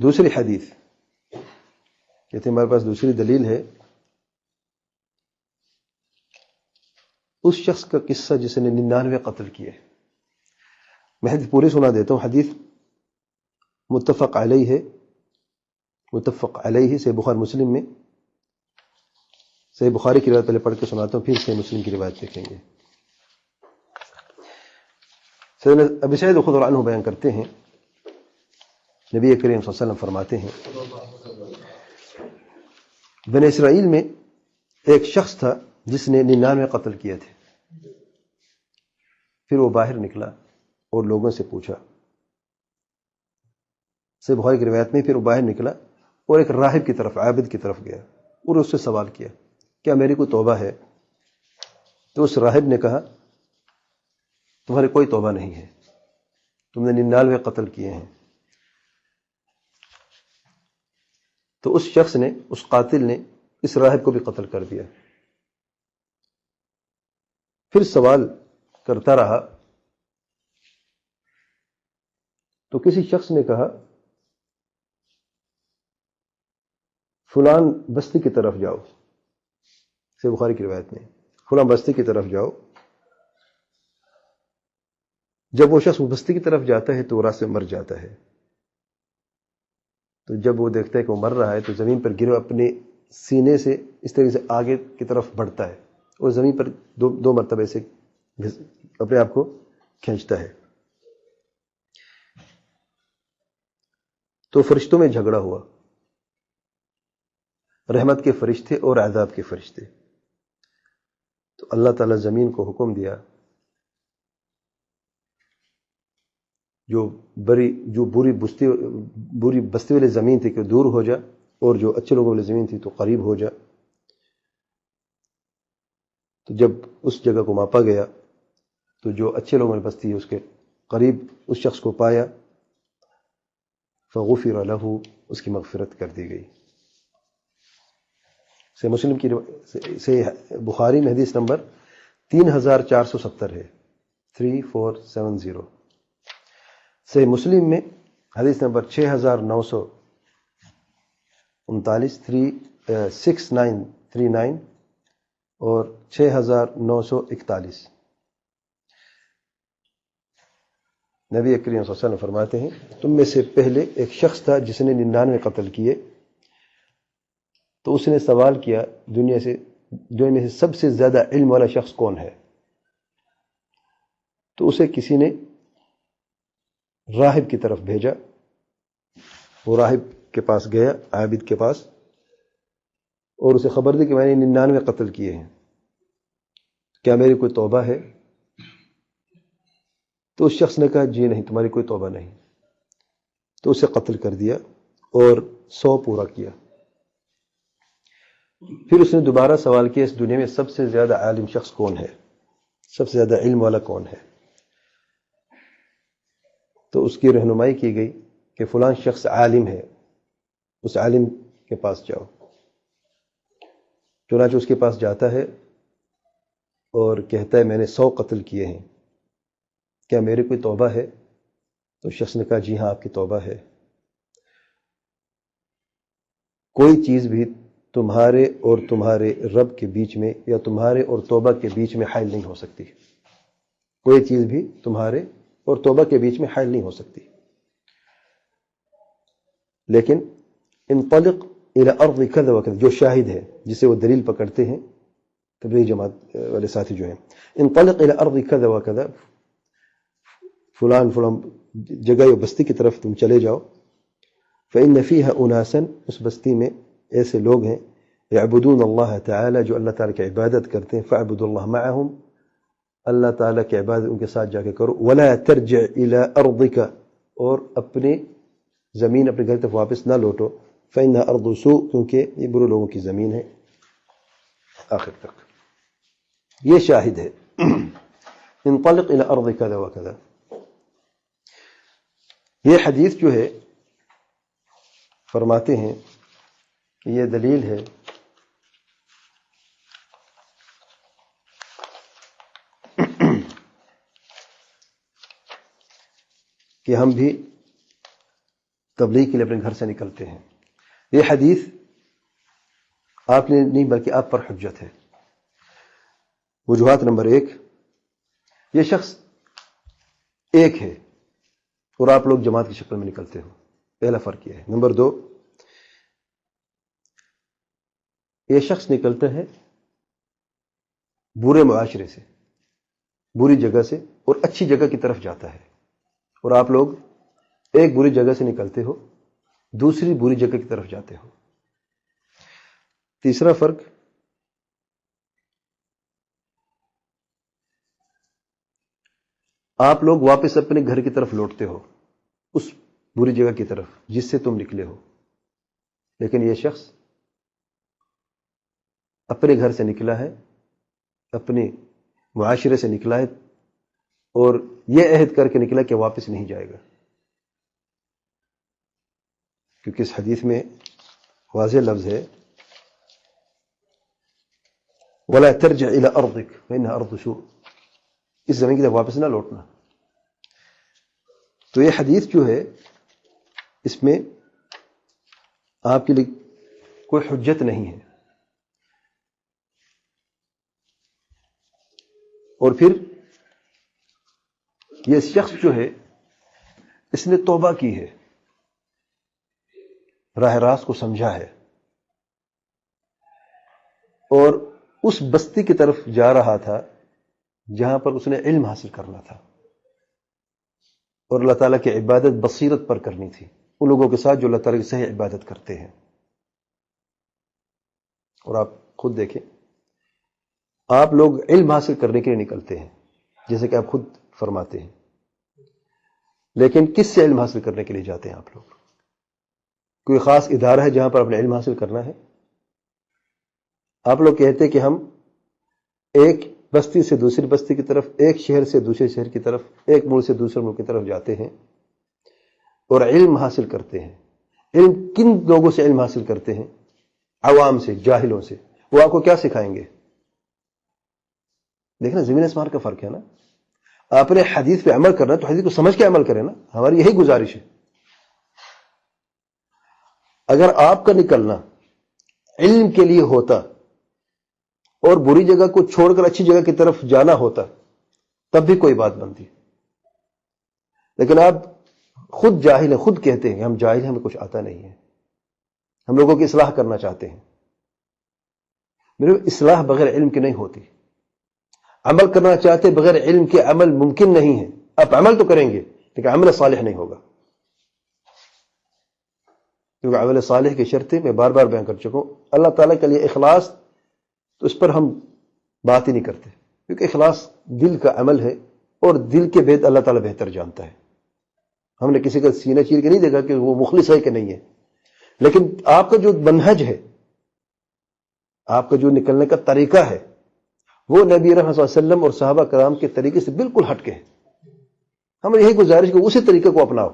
دوسری حدیث کہتے ہیں ہمارے پاس دوسری دلیل ہے اس شخص کا قصہ جس نے 99 قتل کیے. میں حدیث پوری سنا دیتا ہوں. حدیث متفق علیہ سے بخاری مسلم میں. صحیح بخاری کی روایت پہلے پڑھ کے سناتا ہوں، پھر صحیح مسلم کی روایت دیکھیں گے. سیدنا ابی سعید خدری عنہ بیان کرتے ہیں، نبی کریم صلی اللہ علیہ وسلم فرماتے ہیں بنی اسرائیل میں ایک شخص تھا جس نے 99 قتل کیے تھے. پھر وہ باہر نکلا اور لوگوں سے پوچھا. صحیح بخاری کی روایت میں پھر وہ باہر نکلا اور ایک راہب کی طرف، عابد کی طرف گیا اور اس سے سوال کیا کیا میری کوئی توبہ ہے؟ تو اس راہب نے کہا تمہاری کوئی توبہ نہیں ہے، تم نے 99 قتل کیے ہیں. تو اس شخص نے، اس قاتل نے اس راہب کو بھی قتل کر دیا. پھر سوال کرتا رہا تو کسی شخص نے کہا فلان بستی کی طرف جاؤ. صحیح بخاری کی روایت میں فلان بستی کی طرف جاؤ. جب وہ شخص وہ بستی کی طرف جاتا ہے تو وہ راستے میں مر جاتا ہے. تو جب وہ دیکھتا ہے کہ وہ مر رہا ہے تو زمین پر گرے اپنے سینے سے اس طریقے سے آگے کی طرف بڑھتا ہے اور زمین پر دو مرتبہ سے اپنے آپ کو کھینچتا ہے. تو فرشتوں میں جھگڑا ہوا، رحمت کے فرشتے اور عذاب کے فرشتے. تو اللہ تعالیٰ زمین کو حکم دیا جو بری بستی والی زمین تھی کہ دور ہو جا، اور جو اچھے لوگوں والی زمین تھی تو قریب ہو جا. تو جب اس جگہ کو ماپا گیا تو جو اچھے لوگوں والی بستی ہے اس کے قریب اس شخص کو پایا، فغفر له، اس کی مغفرت کر دی گئی. سے مسلم کی سے بخاری میں حدیث نمبر 3470 ہے، 3470. سے مسلم میں حدیث نمبر 6939 6939 اور 6941. نبی کریم صلی اللہ علیہ وسلم فرماتے ہیں تم میں سے پہلے ایک شخص تھا جس نے 99 قتل کیے. تو اس نے سوال کیا دنیا میں سے سب سے زیادہ علم والا شخص کون ہے؟ تو اسے کسی نے راہب کی طرف بھیجا. وہ راہب کے پاس گیا، عابد کے پاس، اور اسے خبر دی کہ میں نے 99 قتل کیے ہیں، کیا میری کوئی توبہ ہے؟ تو اس شخص نے کہا جی نہیں، تمہاری کوئی توبہ نہیں. تو اسے قتل کر دیا اور 100 پورا کیا. پھر اس نے دوبارہ سوال کیا اس دنیا میں سب سے زیادہ عالم شخص کون ہے، سب سے زیادہ علم والا کون ہے؟ تو اس کی رہنمائی کی گئی کہ فلان شخص عالم ہے، اس عالم کے پاس جاؤ. چنانچہ اس کے پاس جاتا ہے اور کہتا ہے میں نے 100 قتل کیے ہیں، کیا میری کوئی توبہ ہے؟ تو شخص نے کہا جی ہاں آپ کی توبہ ہے. کوئی چیز بھی تمہارے اور تمہارے رب کے بیچ میں یا تمہارے اور توبہ کے بیچ میں حائل نہیں ہو سکتی. کوئی چیز بھی تمہارے اور توبہ کے بیچ میں حائل نہیں ہو سکتی. لیکن انطلق الى ارض کذا وکذا، جو شاہد ہے جسے وہ دلیل پکڑتے ہیں تبلیغ جماعت والے ساتھی جو ہیں، انطلق الى ارض کذا وکذا، فلان جگہ یا بستی کی طرف تم چلے جاؤ. فإن فيها أناسا، اس بستی میں ایسے لوگ ہیں، يعبدون اللہ تعالی، جو اللہ تعالی کی عبادت کرتے ہیں. فاعبدوا اللہ معهم، اللہ تعالیٰ کی عبادت ان کے ساتھ جا کے کرو. ولا ترجع الى ارضك، اور اپنی زمین، اپنے گھر تک واپس نہ لوٹو. فإنها ارض سوء، کیونکہ یہ برے لوگوں کی زمین ہے. آخر تک یہ شاہد ہے. انطلق الى ارض كذا وكذا. یہ حدیث جو ہے فرماتے ہیں کہ یہ دلیل ہے کہ ہم بھی تبلیغ کے لیے اپنے گھر سے نکلتے ہیں. یہ حدیث آپ نے نہیں بلکہ آپ پر حجت ہے. وجوہات نمبر 1، یہ شخص ایک ہے اور آپ لوگ جماعت کی شکل میں نکلتے ہو، پہلا فرق یہ ہے. نمبر 2، یہ شخص نکلتا ہے برے معاشرے سے، بری جگہ سے، اور اچھی جگہ کی طرف جاتا ہے، اور آپ لوگ ایک بری جگہ سے نکلتے ہو، دوسری بری جگہ کی طرف جاتے ہو. تیسرا فرق، آپ لوگ واپس اپنے گھر کی طرف لوٹتے ہو، اس بری جگہ کی طرف جس سے تم نکلے ہو، لیکن یہ شخص اپنے گھر سے نکلا ہے، اپنے معاشرے سے نکلا ہے، اور یہ عہد کر کے نکلا کہ واپس نہیں جائے گا. کیونکہ اس حدیث میں واضح لفظ ہے وَلَا تَرْجِعْ إِلَىٰ أَرْضِكَ فَإِنَّهَا أَرْضُ سُوءٍ، اس زمین کی طرف واپس نہ لوٹنا. تو یہ حدیث جو ہے اس میں آپ کے لیے کوئی حجت نہیں ہے. اور پھر یہ شخص جو ہے اس نے توبہ کی ہے، راہ راست کو سمجھا ہے، اور اس بستی کی طرف جا رہا تھا جہاں پر اس نے علم حاصل کرنا تھا، اور اللہ تعالیٰ کی عبادت بصیرت پر کرنی تھی، ان لوگوں کے ساتھ جو اللہ تعالیٰ کی صحیح عبادت کرتے ہیں. اور آپ خود دیکھیں، آپ لوگ علم حاصل کرنے کے لیے نکلتے ہیں جیسے کہ آپ خود فرماتے ہیں، لیکن کس سے علم حاصل کرنے کے لیے جاتے ہیں؟ آپ لوگ کوئی خاص ادارہ ہے جہاں پر اپنے علم حاصل کرنا ہے؟ آپ لوگ کہتے ہیں کہ ہم ایک بستی سے دوسری بستی کی طرف، ایک شہر سے دوسرے شہر کی طرف، ایک ملک سے دوسرے ملک کی طرف جاتے ہیں اور علم حاصل کرتے ہیں. علم کن لوگوں سے علم حاصل کرتے ہیں؟ عوام سے، جاہلوں سے. وہ آپ کو کیا سکھائیں گے؟ دیکھنا زمین آسمان کا فرق ہے نا. آپ نے حدیث پہ عمل کرنا تو حدیث کو سمجھ کے عمل کریں نا. ہماری یہی گزارش ہے. اگر آپ کا نکلنا علم کے لیے ہوتا اور بری جگہ کو چھوڑ کر اچھی جگہ کی طرف جانا ہوتا تب بھی کوئی بات بنتی، لیکن آپ خود جاہل ہیں، خود کہتے ہیں کہ ہم جاہل ہیں، ہمیں کچھ آتا نہیں ہے، ہم لوگوں کی اصلاح کرنا چاہتے ہیں. میرے اصلاح بغیر علم کی نہیں ہوتی. عمل کرنا چاہتے بغیر علم کے عمل ممکن نہیں ہے. آپ عمل تو کریں گے لیکن عمل صالح نہیں ہوگا، کیونکہ عمل صالح کی شرطیں میں بار بار بیان کر چکا ہوں. اللہ تعالیٰ کے لیے اخلاص، تو اس پر ہم بات ہی نہیں کرتے، کیونکہ اخلاص دل کا عمل ہے اور دل کے بھید اللہ تعالیٰ بہتر جانتا ہے. ہم نے کسی کا سینہ چیر کے نہیں دیکھا کہ وہ مخلص ہے کہ نہیں ہے، لیکن آپ کا جو منہج ہے، آپ کا جو نکلنے کا طریقہ ہے، وہ نبی رحمت صلی اللہ علیہ وسلم اور صحابہ کرام کے طریقے سے بالکل ہٹ کے ہے. ہمیں یہی گزارش کہ اسی طریقے کو اپناؤ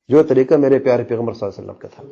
جو طریقہ میرے پیارے پیغمبر صلی اللہ علیہ وسلم کا تھا.